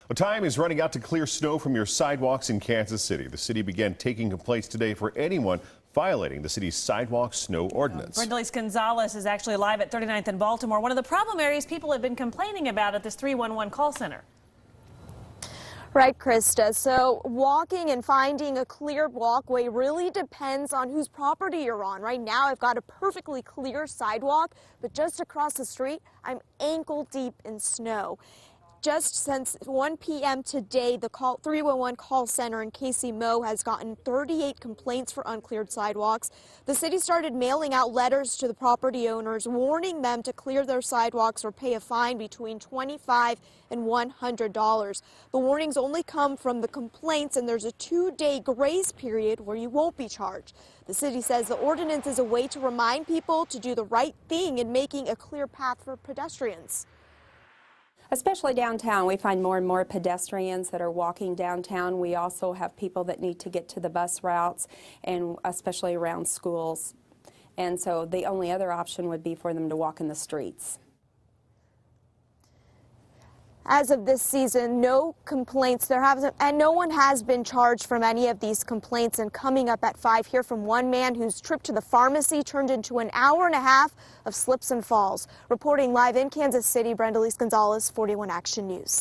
Well, time is running out to clear snow from your sidewalks in Kansas City. The city began taking complaints today for anyone violating the city's sidewalk snow ordinance. Brenda Elise Gonzalez is actually live at 39th and Baltimore, one of the problem areas people have been complaining about at this 311 call center. Right, Krista. So walking and finding a clear walkway really depends on whose property you're on. Right now, I've got a perfectly clear sidewalk, but just across the street, I'm ankle deep in snow. Just since 1 p.m. today, the 311 call center in Casey Mo has gotten 38 complaints for uncleared sidewalks. The city started mailing out letters to the property owners, warning them to clear their sidewalks or pay a fine between $25 and $100. The warnings only come from the complaints, and there's a 2-day grace period where you won't be charged. The city says the ordinance is a way to remind people to do the right thing in making a clear path for pedestrians. Especially downtown, we find more and more pedestrians that are walking downtown. We also have people that need to get to the bus routes, and especially around schools. And so the only other option would be for them to walk in the streets. As of this season, no complaints. And no one has been charged from any of these complaints. And coming up at 5, hear from one man whose trip to the pharmacy turned into an hour and a half of slips and falls. Reporting live in Kansas City, Brenda Elise Gonzalez, 41 Action News.